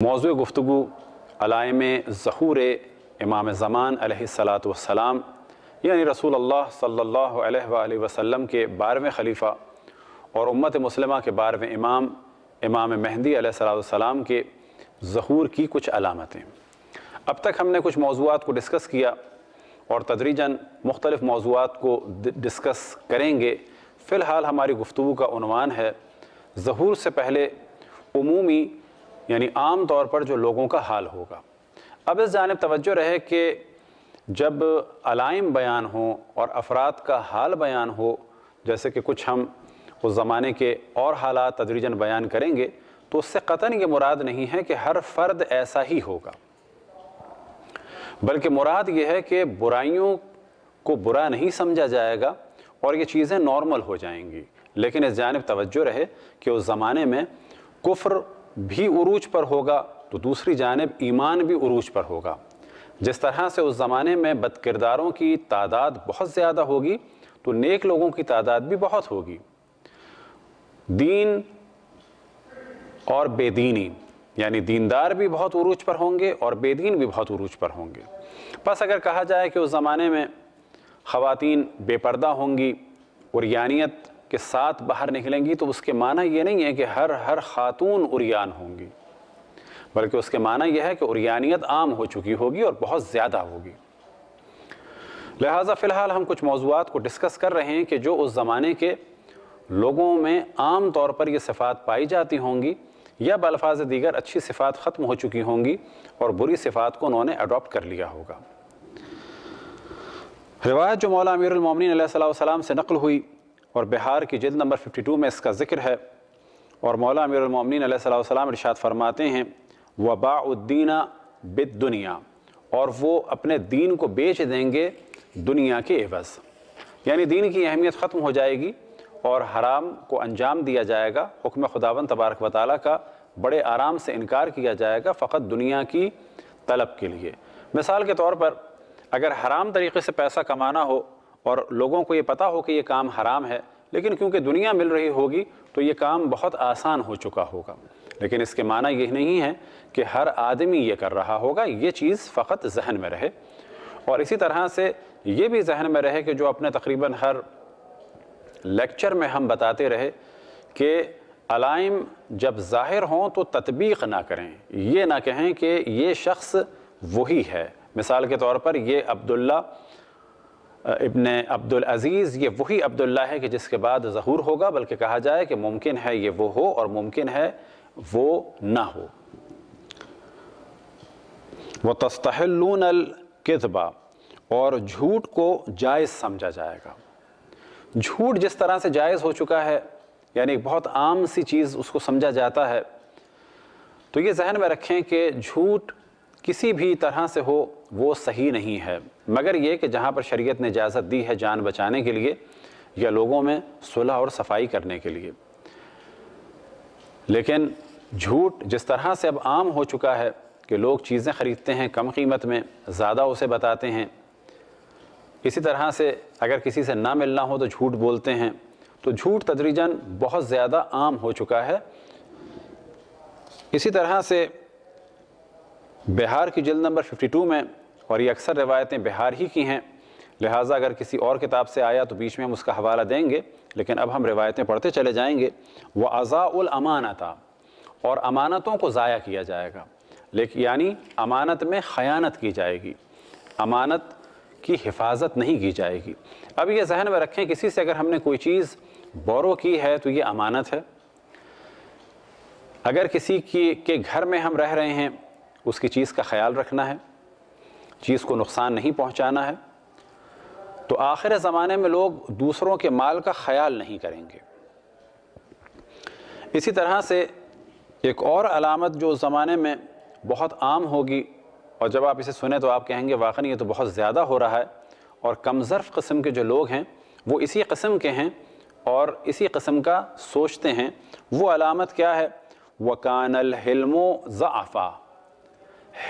موضوع گفتگو علائم ظہور امام زمان علیہ السلام یعنی رسول اللہ صلی اللہ علیہ وآلہ وسلم کے 12ویں خلیفہ اور امت مسلمہ کے 12ویں امام مہدی علیہ السلام کے ظہور کی کچھ علامتیں۔ اب تک ہم نے کچھ موضوعات کو ڈسکس کیا اور تدریجاً مختلف موضوعات کو ڈسکس کریں گے۔ فی الحال ہماری گفتگو کا عنوان ہے ظہور سے پہلے عمومی یعنی عام طور پر جو لوگوں کا حال ہوگا۔ اب اس جانب توجہ رہے کہ جب علائم بیان ہوں اور افراد کا حال بیان ہو، جیسے کہ کچھ ہم اس زمانے کے اور حالات تدریجاً بیان کریں گے، تو اس سے قطعاً یہ مراد نہیں ہے کہ ہر فرد ایسا ہی ہوگا، بلکہ مراد یہ ہے کہ برائیوں کو برا نہیں سمجھا جائے گا اور یہ چیزیں نارمل ہو جائیں گی۔ لیکن اس جانب توجہ رہے کہ اس زمانے میں کفر بھی عروج پر ہوگا تو دوسری جانب ایمان بھی عروج پر ہوگا۔ جس طرح سے اس زمانے میں بد کرداروں کی تعداد بہت زیادہ ہوگی تو نیک لوگوں کی تعداد بھی بہت ہوگی۔ دین اور بے دینی یعنی دیندار بھی بہت عروج پر ہوں گے اور بے دین بھی بہت عروج پر ہوں گے۔ پس اگر کہا جائے کہ اس زمانے میں خواتین بے پردہ ہوں گی، عریانیت کے ساتھ باہر نکلیں گی، تو اس کے معنی یہ نہیں ہے کہ ہر خاتون عریان ہوں گی، بلکہ اس کے معنی یہ ہے کہ عریانیت عام ہو چکی ہوگی اور بہت زیادہ ہوگی۔ لہٰذا فی الحال ہم کچھ موضوعات کو ڈسکس کر رہے ہیں کہ جو اس زمانے کے لوگوں میں عام طور پر یہ صفات پائی جاتی ہوں گی یا بالفاظ دیگر اچھی صفات ختم ہو چکی ہوں گی اور بری صفات کو انہوں نے اڈاپٹ کر لیا ہوگا۔ روایت جو مولا امیر المومنین علیہ السلام سے نقل ہوئی اور بہار کی جلد نمبر 52 میں اس کا ذکر ہے، اور مولا امیر المومنین علیہ السلام ارشاد فرماتے ہیں وَبَاعُ الدِّينَ بِالدُّنْيَا، اور وہ اپنے دین کو بیچ دیں گے دنیا کے عوض، یعنی دین کی اہمیت ختم ہو جائے گی اور حرام کو انجام دیا جائے گا، حکم خداوند تبارک و تعالیٰ کا بڑے آرام سے انکار کیا جائے گا فقط دنیا کی طلب کے لیے۔ مثال کے طور پر اگر حرام طریقے سے پیسہ کمانا ہو اور لوگوں کو یہ پتہ ہو کہ یہ کام حرام ہے، لیکن کیونکہ دنیا مل رہی ہوگی تو یہ کام بہت آسان ہو چکا ہوگا، لیکن اس کے معنی یہ نہیں ہے کہ ہر آدمی یہ کر رہا ہوگا، یہ چیز فقط ذہن میں رہے۔ اور اسی طرح سے یہ بھی ذہن میں رہے کہ جو اپنے تقریباً ہر لیکچر میں ہم بتاتے رہے کہ علائم جب ظاہر ہوں تو تطبیق نہ کریں، یہ نہ کہیں کہ یہ شخص وہی ہے۔ مثال کے طور پر یہ عبداللہ ابن عبدالعزیز یہ وہی عبداللہ ہے کہ جس کے بعد ظہور ہوگا، بلکہ کہا جائے کہ ممکن ہے یہ وہ ہو اور ممکن ہے وہ نہ ہو۔ وَتَسْتَحِلُّونَ الْكِذْبَ، اور جھوٹ کو جائز سمجھا جائے گا۔ جھوٹ جس طرح سے جائز ہو چکا ہے، یعنی ایک بہت عام سی چیز اس کو سمجھا جاتا ہے، تو یہ ذہن میں رکھیں کہ جھوٹ کسی بھی طرح سے ہو وہ صحیح نہیں ہے، مگر یہ کہ جہاں پر شریعت نے اجازت دی ہے جان بچانے کے لیے یا لوگوں میں صلح اور صفائی کرنے کے لیے۔ لیکن جھوٹ جس طرح سے اب عام ہو چکا ہے کہ لوگ چیزیں خریدتے ہیں کم قیمت میں، زیادہ اسے بتاتے ہیں، اسی طرح سے اگر کسی سے نہ ملنا ہو تو جھوٹ بولتے ہیں، تو جھوٹ تدریجاً بہت زیادہ عام ہو چکا ہے۔ اسی طرح سے بہار کی جلد نمبر 52 میں، اور یہ اکثر روایتیں بہار ہی کی ہیں، لہٰذا اگر کسی اور کتاب سے آیا تو بیچ میں ہم اس کا حوالہ دیں گے، لیکن اب ہم روایتیں پڑھتے چلے جائیں گے۔ وَأَضَاعُوا الْأَمَانَةَ، اور امانتوں کو ضائع کیا جائے گا، لیکن یعنی امانت میں خیانت کی جائے گی، امانت کی حفاظت نہیں کی جائے گی۔ اب یہ ذہن میں رکھیں کسی سے اگر ہم نے کوئی چیز بورو کی ہے تو یہ امانت ہے۔ اگر کسی کے گھر میں ہم رہ رہے ہیں، اس کی چیز کا خیال رکھنا ہے، چیز کو نقصان نہیں پہنچانا ہے، تو آخر زمانے میں لوگ دوسروں کے مال کا خیال نہیں کریں گے۔ اسی طرح سے ایک اور علامت جو اس زمانے میں بہت عام ہوگی، اور جب آپ اسے سنیں تو آپ کہیں گے واقعی یہ تو بہت زیادہ ہو رہا ہے، اور کم ظرف قسم کے جو لوگ ہیں وہ اسی قسم کے ہیں اور اسی قسم کا سوچتے ہیں۔ وہ علامت کیا ہے؟ وَكَانَ الْحِلْمُ ضَعْفًا،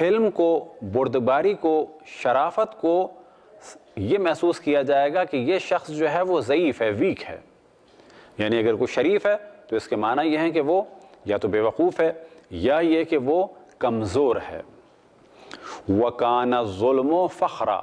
حلم کو، بردباری کو، شرافت کو یہ محسوس کیا جائے گا کہ یہ شخص جو ہے وہ ضعیف ہے، ویک ہے، یعنی اگر کوئی شریف ہے تو اس کے معنی یہ ہے کہ وہ یا تو بے وقوف ہے یا یہ کہ وہ کمزور ہے۔ وَكَانَ الظُّلْمُ فَخْرًا،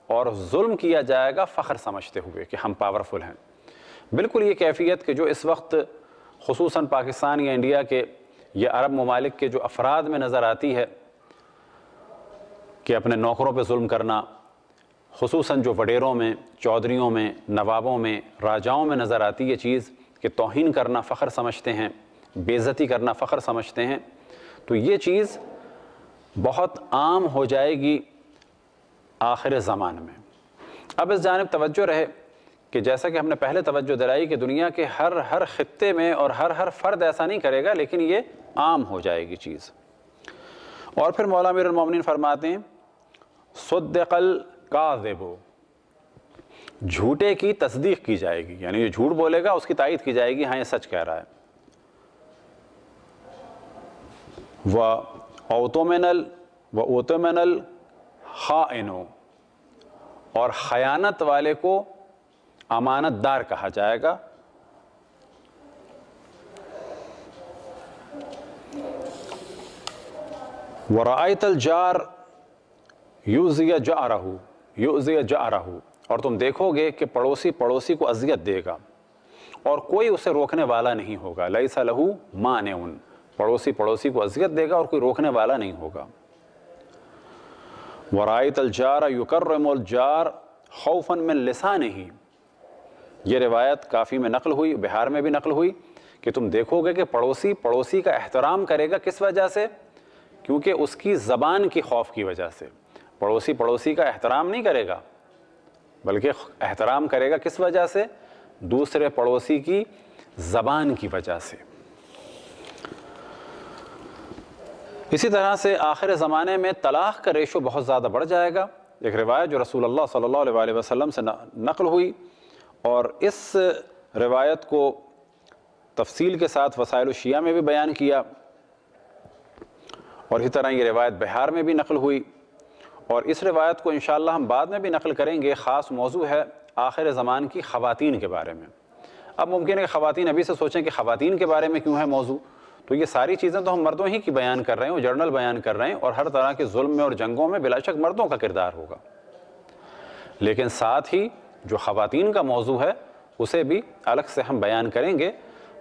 اور ظلم کیا جائے گا فخر سمجھتے ہوئے کہ ہم پاورفل ہیں۔ بالکل یہ کیفیت کہ جو اس وقت خصوصاً پاکستان یا انڈیا کے یا عرب ممالک کے جو افراد میں نظر آتی ہے کہ اپنے نوکروں پہ ظلم کرنا، خصوصاً جو وڈیروں میں، چودھریوں میں، نوابوں میں، راجاؤں میں نظر آتی ہے چیز کہ توہین کرنا فخر سمجھتے ہیں، بے عزتی کرنا فخر سمجھتے ہیں، تو یہ چیز بہت عام ہو جائے گی آخر زمان میں۔ اب اس جانب توجہ رہے کہ جیسا کہ ہم نے پہلے توجہ دلائی کہ دنیا کے ہر خطے میں اور ہر فرد ایسا نہیں کرے گا، لیکن یہ عام ہو جائے گی چیز۔ اور پھر مولا امیر المومنین فرماتے ہیں صدق الکاذب، جھوٹے کی تصدیق کی جائے گی، یعنی جو جھوٹ بولے گا اس کی تائید کی جائے گی، ہاں یہ سچ کہہ رہا ہے۔ وَأُؤْتَمَنَ الْخَائِنُ، اور خیانت والے کو امانت دار کہا جائے گا۔ وَرَأَيْتَ الْجَارَ يُؤْذِيَ جَارَهُ، اور تم دیکھو گے کہ پڑوسی کو اذیت دے گا اور کوئی اسے روکنے والا نہیں ہوگا۔ لَيْسَ لَهُ مَانِعٌ، پڑوسی کو اذیت دے گا اور کوئی روکنے والا نہیں ہوگا۔ وَرَأَيْتَ الْجَارَ يُكَرِّمُ الْجَارَ خَوْفًا مِنْ لِسَانِهِ، یہ روایت کافی میں نقل ہوئی، بہار میں بھی نقل ہوئی کہ تم دیکھو گے کہ پڑوسی کا احترام کرے گا، کس وجہ سے؟ کیونکہ اس کی زبان کی خوف کی وجہ سے۔ پڑوسی کا احترام نہیں کرے گا، بلکہ احترام کرے گا کس وجہ سے؟ دوسرے پڑوسی کی زبان کی وجہ سے۔ اسی طرح سے آخر زمانے میں طلاق کا ریشو بہت زیادہ بڑھ جائے گا۔ ایک روایت جو رسول اللہ صلی اللہ علیہ وسلم سے نقل ہوئی، اور اس روایت کو تفصیل کے ساتھ وسائل الشیعہ میں بھی بیان کیا، اور اسی طرح یہ روایت بہار میں بھی نقل ہوئی، اور اس روایت کو انشاءاللہ ہم بعد میں بھی نقل کریں گے۔ خاص موضوع ہے آخر زمان کی خواتین کے بارے میں۔ اب ممکن ہے کہ خواتین ابھی سے سوچیں کہ خواتین کے بارے میں کیوں ہے موضوع، تو یہ ساری چیزیں تو ہم مردوں ہی کی بیان کر رہے ہیں، وہ جرنل بیان کر رہے ہیں، اور ہر طرح کے ظلم میں اور جنگوں میں بلا شک مردوں کا کردار ہوگا، لیکن ساتھ ہی جو خواتین کا موضوع ہے اسے بھی الگ سے ہم بیان کریں گے،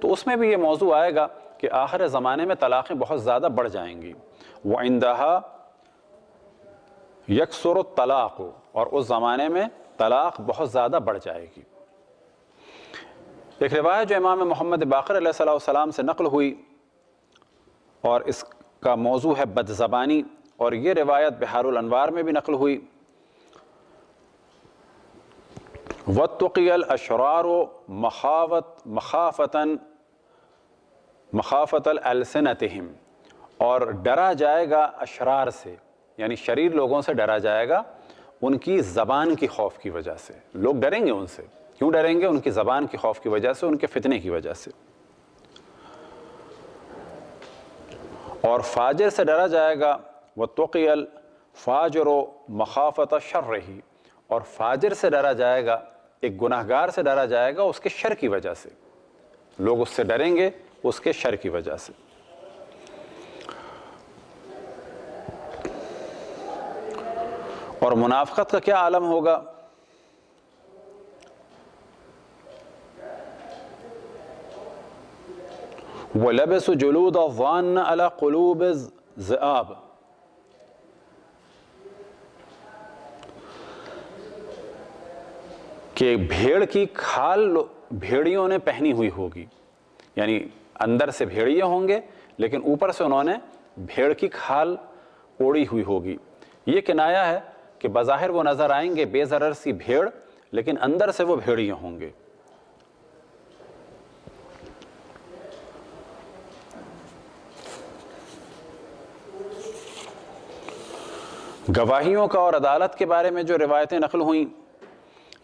تو اس میں بھی یہ موضوع آئے گا کہ آخر زمانے میں طلاقیں بہت زیادہ بڑھ جائیں گی۔ وَعِنْدَهَا يَكْثُرُ الطَّلَاقُ، اور اس زمانے میں طلاق بہت زیادہ بڑھ جائے گی۔ ایک روایت جو امام محمد باقر علیہ السلام سے نقل ہوئی، اور اس کا موضوع ہے بد زبانی، اور یہ روایت بحار الانوار میں بھی نقل ہوئی۔ وَاتُّقِيَ الْأَشْرَارُ مَخَافَةَ الْأَلْسِنَتِهِمْ، اور ڈرا جائے گا اشرار سے، یعنی شریر لوگوں سے ڈرا جائے گا ان کی زبان کی خوف کی وجہ سے۔ لوگ ڈریں گے ان سے، کیوں ڈریں گے؟ ان کی زبان کی خوف کی وجہ سے، ان کے فتنے کی وجہ سے۔ اور فاجر سے ڈرا جائے گا، وَاتُّقِيَ الْفَاجِرُ مَخَافَةَ شَرِّهِ، اور فاجر سے ڈرا جائے گا، ایک گناہگار سے ڈرا جائے گا اس کے شر کی وجہ سے، لوگ اس سے ڈریں گے اس کے شر کی وجہ سے۔ اور منافقت کا کیا عالم ہوگا؟ وَلَبِسُ جُلُودَ الظَّانَّ عَلَى قُلُوبِ الذِّئَابِ، کہ بھیڑ کی کھال بھیڑیوں نے پہنی ہوئی ہوگی، یعنی اندر سے بھیڑیے ہوں گے لیکن اوپر سے انہوں نے بھیڑ کی کھال اوڑی ہوئی ہوگی۔ یہ کنایا ہے کہ بظاہر وہ نظر آئیں گے بے ضرر سی بھیڑ، لیکن اندر سے وہ بھیڑیے ہوں گے۔ گواہیوں کا اور عدالت کے بارے میں جو روایتیں نقل ہوئیں،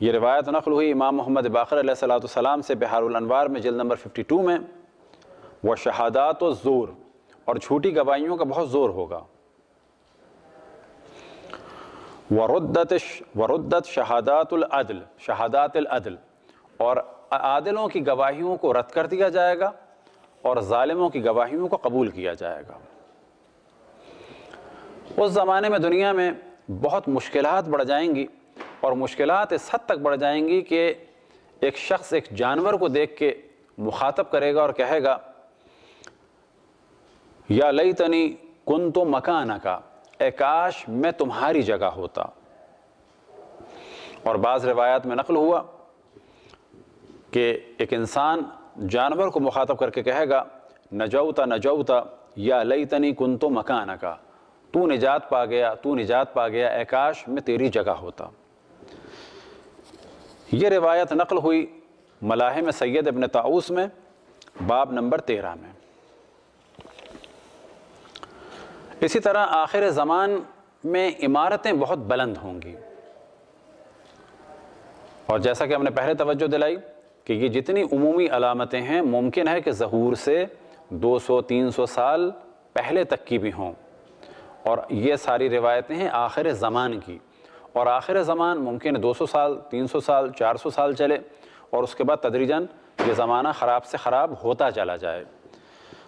یہ روایت نقل ہوئی امام محمد باقر علیہ السلام سے بحار الانوار میں جلد نمبر 52 میں، وَشَہَادَاتُ الزُّورِ، اور جھوٹی گواہیوں کا بہت زور ہوگا۔ وَرُدَّتْ شَہَادَاتُ الْعَدْلِ، شہادات العدل، اور عادلوں کی گواہیوں کو رد کر دیا جائے گا اور ظالموں کی گواہیوں کو قبول کیا جائے گا۔ اس زمانے میں دنیا میں بہت مشکلات بڑھ جائیں گی، اور مشکلات اس حد تک بڑھ جائیں گی کہ ایک شخص ایک جانور کو دیکھ کے مخاطب کرے گا اور کہے گا یا لیتنی کنت مکانکا، اے کاش میں تمہاری جگہ ہوتا۔ اور بعض روایات میں نقل ہوا کہ ایک انسان جانور کو مخاطب کر کے کہے گا نجوتا نجوتا یا لیتنی کنت مکانکا، تو نجات پا گیا، تو نجات پا گیا، اے کاش میں تیری جگہ ہوتا۔ یہ روایت نقل ہوئی ملاحم سید ابن طاؤس میں باب نمبر 13 میں۔ اسی طرح آخر زمان میں عمارتیں بہت بلند ہوں گی، اور جیسا کہ ہم نے پہلے توجہ دلائی کہ یہ جتنی عمومی علامتیں ہیں ممکن ہے کہ ظہور سے 200-300 سال پہلے تک کی بھی ہوں، اور یہ ساری روایتیں ہیں آخر زمان کی، اور آخر زمان ممکن ہے 200 سال 300 سال 400 سال چلے، اور اس کے بعد تدریجاً یہ زمانہ خراب سے خراب ہوتا چلا جائے۔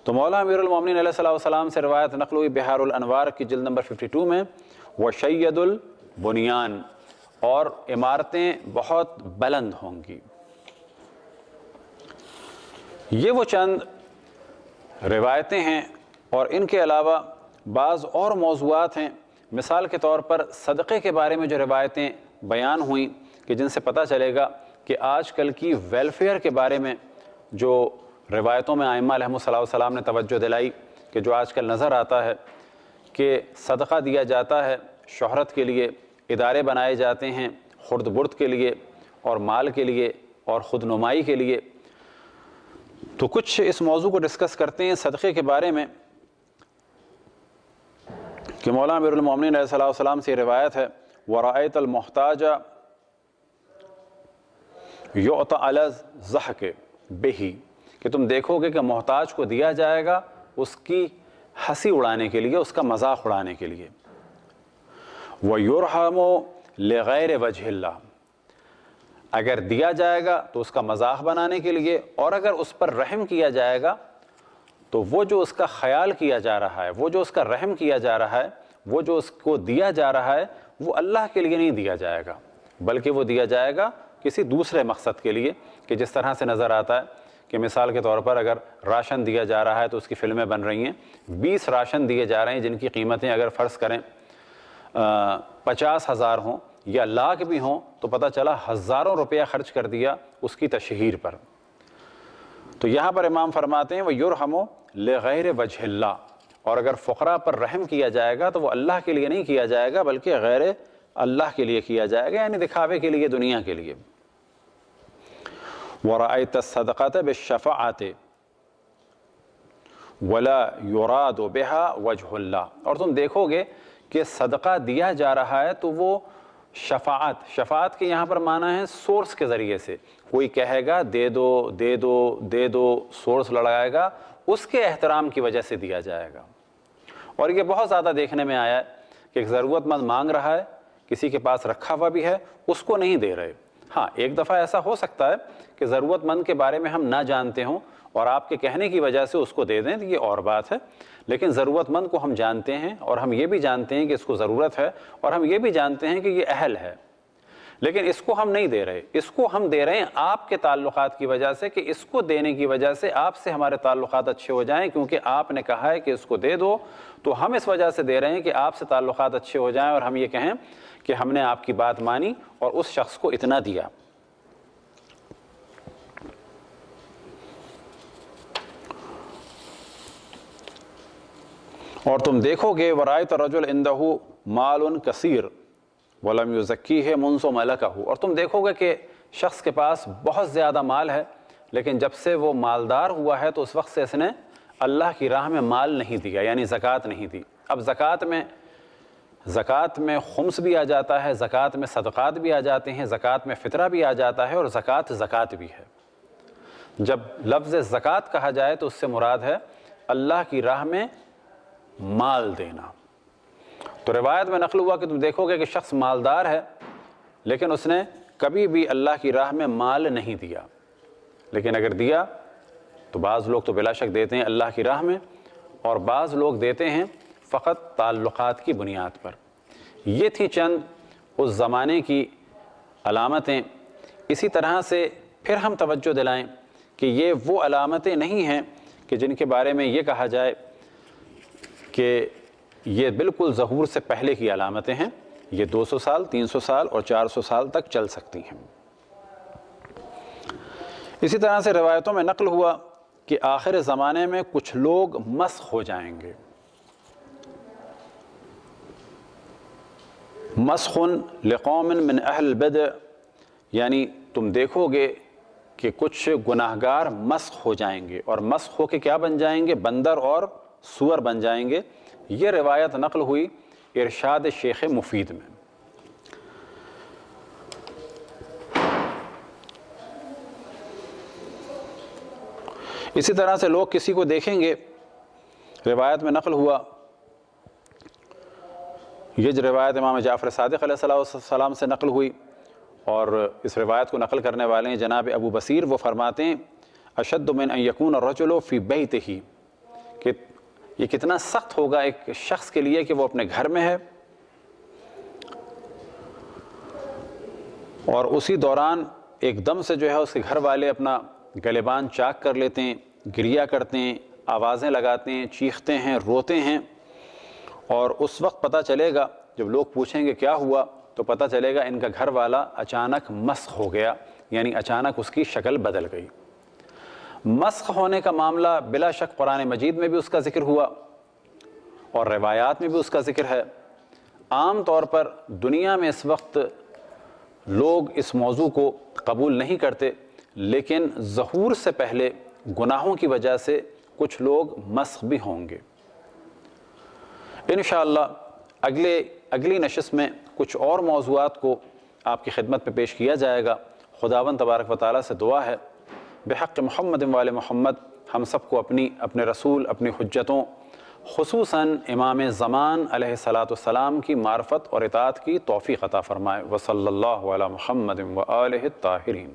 تو مولا امیر المومنین علیہ الصلوۃ والسلام سے روایت نقل ہوئی بحار الانوار کی جلد نمبر 52 میں، وشید البنیان، اور عمارتیں بہت بلند ہوں گی۔ یہ وہ چند روایتیں ہیں، اور ان کے علاوہ بعض اور موضوعات ہیں۔ مثال کے طور پر صدقے کے بارے میں جو روایتیں بیان ہوئیں کہ جن سے پتہ چلے گا کہ آج کل کی ویلفیئر کے بارے میں جو روایتوں میں ائمہ علیہم السلام نے توجہ دلائی کہ جو آج کل نظر آتا ہے کہ صدقہ دیا جاتا ہے شہرت کے لیے، ادارے بنائے جاتے ہیں خرد برد کے لیے اور مال کے لیے اور خود نمائی کے لیے۔ تو کچھ اس موضوع کو ڈسکس کرتے ہیں صدقے کے بارے میں کہ مولانا امیر المومنین علیہ السلام سے روایت ہے وَرَأَيْتَ الْمُحْتَاجَ يُعْطَ عَلَى الضَّحْكِ بِهِ، کہ تم دیکھو گے کہ محتاج کو دیا جائے گا اس کی ہنسی اڑانے کے لیے، اس کا مذاق اڑانے کے لیے۔ وَيُرْحَمُ لِغَيْرِ وَجْهِ اللَّهِ، اگر دیا جائے گا تو اس کا مذاق بنانے کے لیے، اور اگر اس پر رحم کیا جائے گا تو وہ جو اس کا خیال کیا جا رہا ہے، وہ جو اس کا رحم کیا جا رہا ہے، وہ جو اس کو دیا جا رہا ہے، وہ اللہ کے لیے نہیں دیا جائے گا بلکہ وہ دیا جائے گا کسی دوسرے مقصد کے لیے۔ کہ جس طرح سے نظر آتا ہے کہ مثال کے طور پر اگر راشن دیا جا رہا ہے تو اس کی فلمیں بن رہی ہیں، 20 راشن دیے جا رہے ہیں جن کی قیمتیں اگر فرض کریں 50,000 ہوں یا لاکھ بھی ہوں، تو پتہ چلا ہزاروں روپیہ خرچ کر دیا اس کی تشہیر پر۔ تو یہاں پر امام فرماتے ہیں وَيُرْحَمُ لِغَيْرِ وَجْهِ اللَّهِ، اور اگر فقراء پر رحم کیا جائے گا تو وہ اللہ کے لیے نہیں کیا جائے گا بلکہ غیر اللہ کے لیے کیا جائے گا، یعنی دکھاوے کے لیے، دنیا کے لیے۔ وَرَأَيْتَ الصَّدَقَةَ بِالشَّفَاعَةِ وَلَا يُرَادُ بِهَا وَجْهُ اللَّهِ، اور تم دیکھو گے کہ صدقہ دیا جا رہا ہے تو وہ شفاعت کے یہاں پر معنی ہے سورس کے ذریعے سے، کوئی کہے گا دے دو دے دو دے دو، سورس لڑائے گا، اس کے احترام کی وجہ سے دیا جائے گا۔ اور یہ بہت زیادہ دیکھنے میں آیا ہے کہ ایک ضرورت مند مانگ رہا ہے، کسی کے پاس رکھا ہوا بھی ہے، اس کو نہیں دے رہے۔ ہاں ایک دفعہ ایسا ہو سکتا ہے کہ ضرورت مند کے بارے میں ہم نہ جانتے ہوں اور آپ کے کہنے کی وجہ سے اس کو دے دیں، تو یہ اور بات ہے، لیکن ضرورت مند کو ہم جانتے ہیں اور ہم یہ بھی جانتے ہیں کہ اس کو ضرورت ہے، اور ہم یہ بھی جانتے ہیں کہ یہ اہل ہے، لیکن اس کو ہم نہیں دے رہے، اس کو ہم دے رہے ہیں آپ کے تعلقات کی وجہ سے، کہ اس کو دینے کی وجہ سے آپ سے ہمارے تعلقات اچھے ہو جائیں، کیونکہ آپ نے کہا ہے کہ اس کو دے دو، تو ہم اس وجہ سے دے رہے ہیں کہ آپ سے تعلقات اچھے ہو جائیں اور ہم یہ کہیں کہ ہم نے آپ کی بات مانی اور اس شخص کو اتنا دیا۔ اور تم دیکھو گے وَرَأَيْتَ الرَّجُلَ عِنْدَهُ مَالٌ كَثِيرٌ وَلَمْ يُزَكِّهِ مُنْذُ مَلَكَهُ، اور تم دیکھو گے کہ شخص کے پاس بہت زیادہ مال ہے، لیکن جب سے وہ مالدار ہوا ہے تو اس وقت سے اس نے اللہ کی راہ میں مال نہیں دیا، یعنی زکوٰۃ نہیں دی۔ اب زکوٰۃ میں خمس بھی آ جاتا ہے، زکوٰۃ میں صدقات بھی آ جاتے ہیں، زکوٰۃ میں فطرہ بھی آ جاتا ہے، اور زکوٰۃ بھی ہے۔ جب لفظ زکوٰۃ کہا جائے تو اس سے مراد ہے اللہ کی راہ میں مال دینا۔ تو روایت میں نقل ہوا کہ تم دیکھو گے کہ شخص مالدار ہے لیکن اس نے کبھی بھی اللہ کی راہ میں مال نہیں دیا، لیکن اگر دیا تو بعض لوگ تو بلا شک دیتے ہیں اللہ کی راہ میں، اور بعض لوگ دیتے ہیں فقط تعلقات کی بنیاد پر۔ یہ تھی چند اس زمانے کی علامتیں۔ اسی طرح سے پھر ہم توجہ دلائیں کہ یہ وہ علامتیں نہیں ہیں کہ جن کے بارے میں یہ کہا جائے کہ یہ بالکل ظہور سے پہلے کی علامتیں ہیں، یہ 200 سال، 300 سال اور 400 سال تک چل سکتی ہیں۔ اسی طرح سے روایتوں میں نقل ہوا کہ آخر زمانے میں کچھ لوگ مسخ ہو جائیں گے۔ مسخ لقوم من اہل البدع، یعنی تم دیکھو گے کہ کچھ گناہگار مسخ ہو جائیں گے، اور مسخ ہو کے کیا بن جائیں گے؟ بندر اور سور بن جائیں گے۔ یہ روایت نقل ہوئی ارشاد شیخ مفید میں۔ اسی طرح سے لوگ کسی کو دیکھیں گے، روایت میں نقل ہوا، یہ روایت امام جعفر صادق علیہ السلام سے نقل ہوئی، اور اس روایت کو نقل کرنے والے ہیں جناب ابو بصیر۔ وہ فرماتے ہیں اشد من ان یکون الرجل فی بیتہ، کہ یہ کتنا سخت ہوگا ایک شخص کے لیے کہ وہ اپنے گھر میں ہے اور اسی دوران ایک دم سے جو ہے اس کے گھر والے اپنا گلیبان چاک کر لیتے ہیں، گریہ کرتے ہیں، آوازیں لگاتے ہیں، چیختے ہیں، روتے ہیں، اور اس وقت پتہ چلے گا جب لوگ پوچھیں گے کیا ہوا تو پتہ چلے گا ان کا گھر والا اچانک مسخ ہو گیا، یعنی اچانک اس کی شکل بدل گئی۔ مسخ ہونے کا معاملہ بلا شک قرآن مجید میں بھی اس کا ذکر ہوا اور روایات میں بھی اس کا ذکر ہے۔ عام طور پر دنیا میں اس وقت لوگ اس موضوع کو قبول نہیں کرتے، لیکن ظہور سے پہلے گناہوں کی وجہ سے کچھ لوگ مسخ بھی ہوں گے۔ انشاءاللہ اگلی نشست میں کچھ اور موضوعات کو آپ کی خدمت میں پیش کیا جائے گا۔ خداوند تبارک و تعالیٰ سے دعا ہے بحق محمد وآل محمد ہم سب کو اپنے رسول، اپنی حجتوں، خصوصاً امام زمان علیہ السلام کی معرفت اور اطاعت کی توفیق عطا فرمائے۔ وصلی اللہ علی محمد وآلہ الطاہرین۔